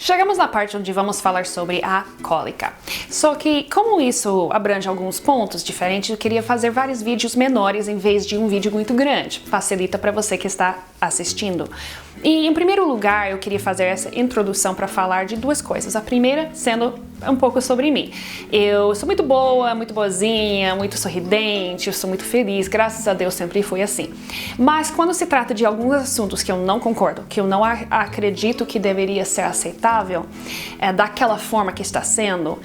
Chegamos na parte onde vamos falar sobre a cólica. Só que, como isso abrange alguns pontos diferentes, eu queria fazer vários vídeos menores em vez de um vídeo muito grande. Facilita para você que está assistindo. E, em primeiro lugar, eu queria fazer essa introdução para falar de duas coisas. A primeira sendo um pouco sobre mim. Eu sou muito boa, muito boazinha, muito sorridente, eu sou muito feliz, graças a Deus sempre fui assim. Mas quando se trata de alguns assuntos que eu não concordo, que eu não acredito que deveria ser aceitável, daquela forma que está sendo,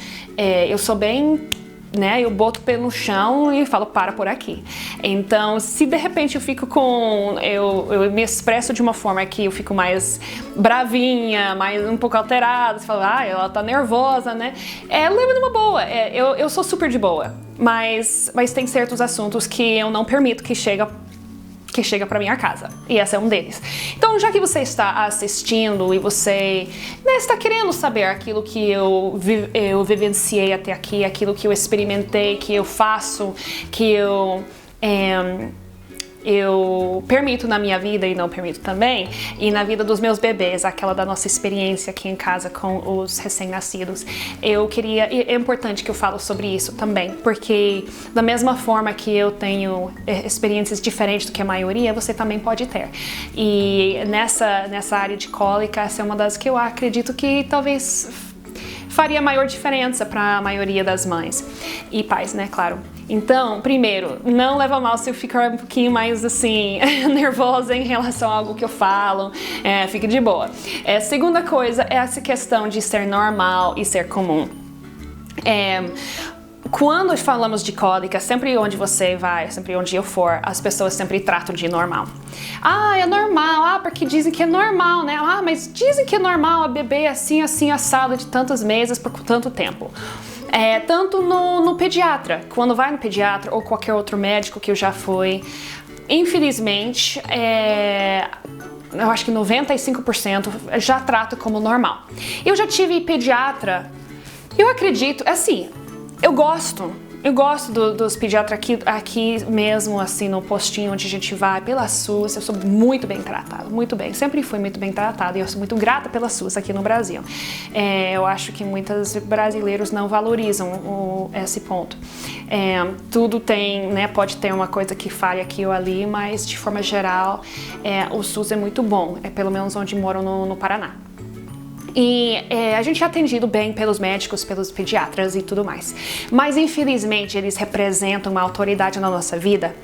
eu sou bem... eu boto o pé no chão e falo, para por aqui. Então, se de repente eu fico eu me expresso de uma forma que eu fico mais bravinha, mais um pouco alterada, você fala, ela tá nervosa, né? Leva numa boa, eu sou super de boa, mas tem certos assuntos que eu não permito que chega para minha casa, e esse é um deles. Então, já que você está assistindo e você está querendo saber aquilo que eu vivenciei até aqui, aquilo que eu experimentei, que eu faço, que eu permito na minha vida e não permito também, e na vida dos meus bebês, aquela da nossa experiência aqui em casa com os recém-nascidos, é importante que eu falo sobre isso também, porque da mesma forma que eu tenho experiências diferentes do que a maioria, você também pode ter. E nessa área de cólica, essa é uma das que eu acredito que talvez faria maior diferença para a maioria das mães e pais, né, claro. Então, primeiro, não leva mal se eu ficar um pouquinho mais assim, nervosa em relação a algo que eu falo, fique de boa. Segunda coisa é essa questão de ser normal e ser comum. Quando falamos de cólica, sempre onde você vai, sempre onde eu for, as pessoas sempre tratam de normal. É normal, porque dizem que é normal, né? Mas dizem que é normal a bebê assim, assado de tantos meses por tanto tempo. Tanto no pediatra, quando vai no pediatra ou qualquer outro médico que eu já fui, infelizmente, eu acho que 95% já trata como normal. Eu já tive pediatra, eu acredito, eu gosto dos pediatras aqui mesmo, assim, no postinho onde a gente vai, pela SUS, eu sou muito bem tratada, muito bem, sempre fui muito bem tratada e eu sou muito grata pela SUS aqui no Brasil. Eu acho que muitos brasileiros não valorizam esse ponto. Tudo tem, né, pode ter uma coisa que falha aqui ou ali, mas de forma geral, o SUS é muito bom, pelo menos onde moro no Paraná. E a gente é atendido bem pelos médicos, pelos pediatras e tudo mais. Mas, infelizmente, eles representam uma autoridade na nossa vida.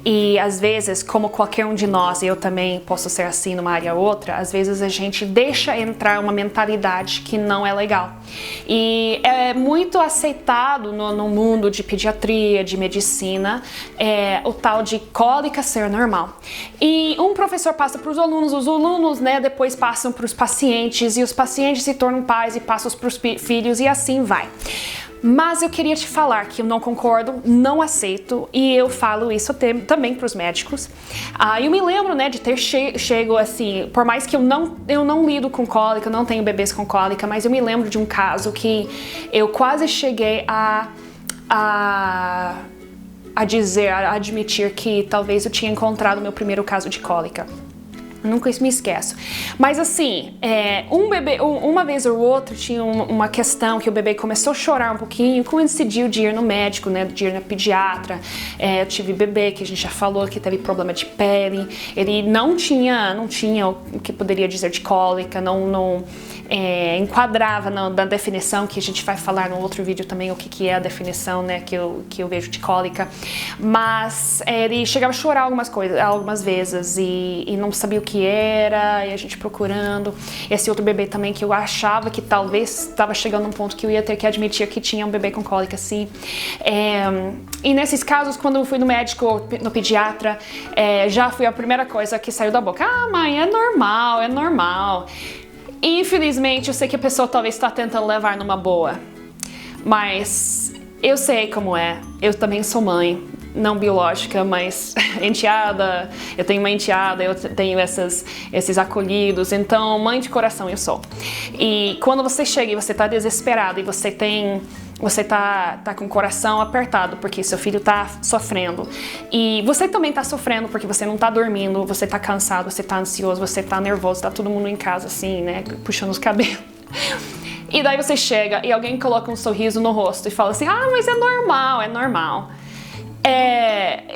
E, às vezes, como qualquer um de nós, e eu também posso ser assim numa área ou outra, às vezes a gente deixa entrar uma mentalidade que não é legal. E é muito aceitado no mundo de pediatria, de medicina, o tal de cólica ser normal. E um professor passa para os alunos, né, depois passam para os pacientes, e os pacientes se tornam pais e passam para os filhos e assim vai. Mas eu queria te falar que eu não concordo, não aceito, e eu falo isso também para os médicos. Eu me lembro, né, de ter chego assim, por mais que eu não lido com cólica, eu não tenho bebês com cólica, mas eu me lembro de um caso que eu quase cheguei a admitir que talvez eu tinha encontrado o meu primeiro caso de cólica. Nunca me esqueço. Mas assim, uma vez ou outra tinha uma questão que o bebê começou a chorar um pouquinho, coincidiu de ir no médico, né, de ir na pediatra. Eu tive bebê que a gente já falou que teve problema de pele. Ele não tinha o que poderia dizer de cólica, não enquadrava na definição que a gente vai falar no outro vídeo também, o que é a definição, né, que eu vejo de cólica. Mas ele chegava a chorar algumas vezes e não sabia o que era, e a gente procurando. Esse outro bebê também que eu achava que talvez estava chegando a um ponto que eu ia ter que admitir que tinha um bebê com cólica, sim. E nesses casos, quando eu fui no médico ou no pediatra, já foi a primeira coisa que saiu da boca. Mãe, é normal. Infelizmente, eu sei que a pessoa talvez está tentando levar numa boa, mas eu sei como é. Eu também sou mãe, não biológica, mas enteada. Eu tenho uma enteada, eu tenho esses acolhidos, então mãe de coração eu sou. E quando você chega e você está desesperado e você tá com o coração apertado porque seu filho tá sofrendo. E você também tá sofrendo porque você não tá dormindo, você tá cansado, você tá ansioso, você tá nervoso, tá todo mundo em casa assim, né, puxando os cabelos. E daí você chega e alguém coloca um sorriso no rosto e fala assim, ah, mas é normal, é normal.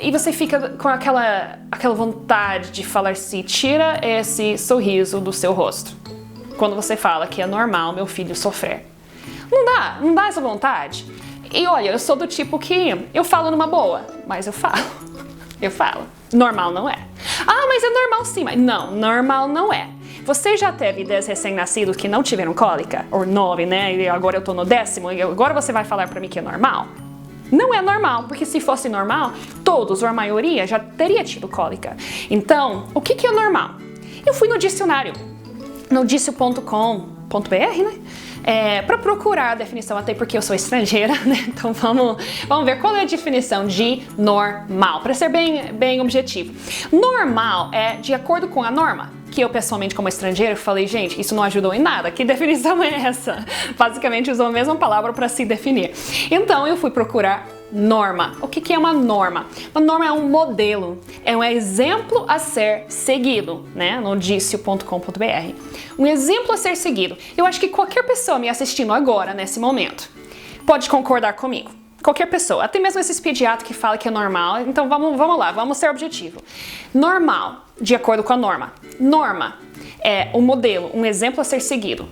E você fica com aquela vontade de falar assim, tira esse sorriso do seu rosto. Quando você fala que é normal meu filho sofrer. Não dá essa vontade. E olha, eu sou do tipo que eu falo numa boa, mas eu falo. Normal não é. Ah, mas é normal sim, mas não, normal não é. Você já teve 10 recém-nascidos que não tiveram cólica? Ou 9, né? E agora eu tô no 10º, e agora você vai falar pra mim que é normal? Não é normal, porque se fosse normal, todos ou a maioria já teria tido cólica. Então, o que é normal? Eu fui no dicionário, no dicio.com.br, né? Para procurar a definição, até porque eu sou estrangeira, né? Então vamos ver qual é a definição de normal, para ser bem objetivo. Normal é de acordo com a norma, que eu pessoalmente como estrangeira falei, gente, isso não ajudou em nada, que definição é essa? Basicamente usou a mesma palavra para se definir. Então eu fui procurar norma. O que é uma norma? Uma norma é um modelo, é um exemplo a ser seguido, né? No dicio.com.br. Um exemplo a ser seguido. Eu acho que qualquer pessoa me assistindo agora, nesse momento, pode concordar comigo. Qualquer pessoa, até mesmo esses pediatras que falam que é normal. Então vamos lá, vamos ser objetivo. Normal, de acordo com a norma. Norma é um modelo, um exemplo a ser seguido.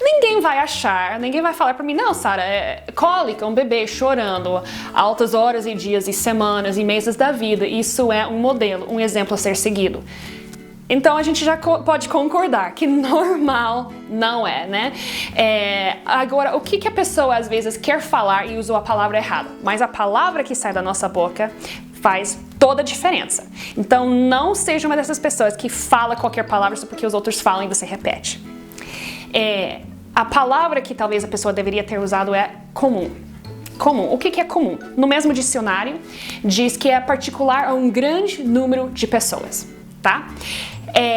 Ninguém vai falar pra mim, não, Sara, é cólica, um bebê chorando altas horas e dias e semanas e meses da vida. Isso é um modelo, um exemplo a ser seguido. Então a gente já pode concordar que normal não é, né? Agora, o que a pessoa às vezes quer falar e usou a palavra errada? Mas a palavra que sai da nossa boca faz toda a diferença. Então não seja uma dessas pessoas que fala qualquer palavra só porque os outros falam e você repete. A palavra que talvez a pessoa deveria ter usado é comum. Comum. O que é comum? No mesmo dicionário, diz que é particular a um grande número de pessoas, tá?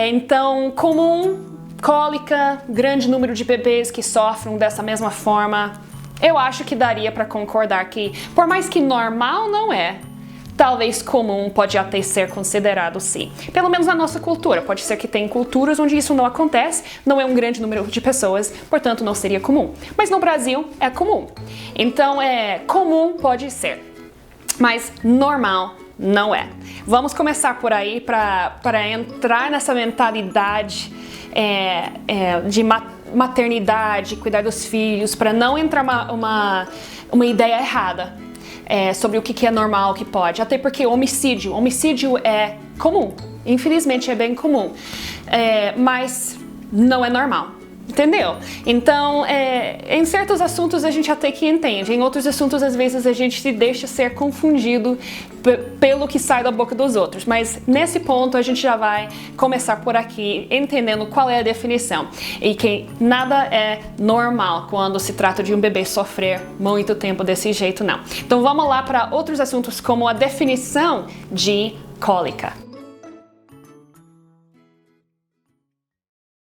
Então, comum, cólica, grande número de bebês que sofrem dessa mesma forma. Eu acho que daria para concordar que, por mais que normal não é, talvez comum pode até ser considerado sim. Pelo menos na nossa cultura. Pode ser que tem culturas onde isso não acontece, não é um grande número de pessoas, portanto não seria comum. Mas no Brasil é comum. Então comum pode ser, mas normal não é. Vamos começar por aí para entrar nessa mentalidade de maternidade, cuidar dos filhos, para não entrar uma ideia errada. Sobre o que é normal, o que pode. Até porque homicídio é comum. Infelizmente é bem comum. Mas não é normal. Entendeu? Então, em certos assuntos a gente até que entende. Em outros assuntos, às vezes, a gente se deixa ser confundido pelo que sai da boca dos outros. Mas nesse ponto a gente já vai começar por aqui, entendendo qual é a definição. E que nada é normal quando se trata de um bebê sofrer muito tempo desse jeito, não. Então vamos lá para outros assuntos como a definição de cólica.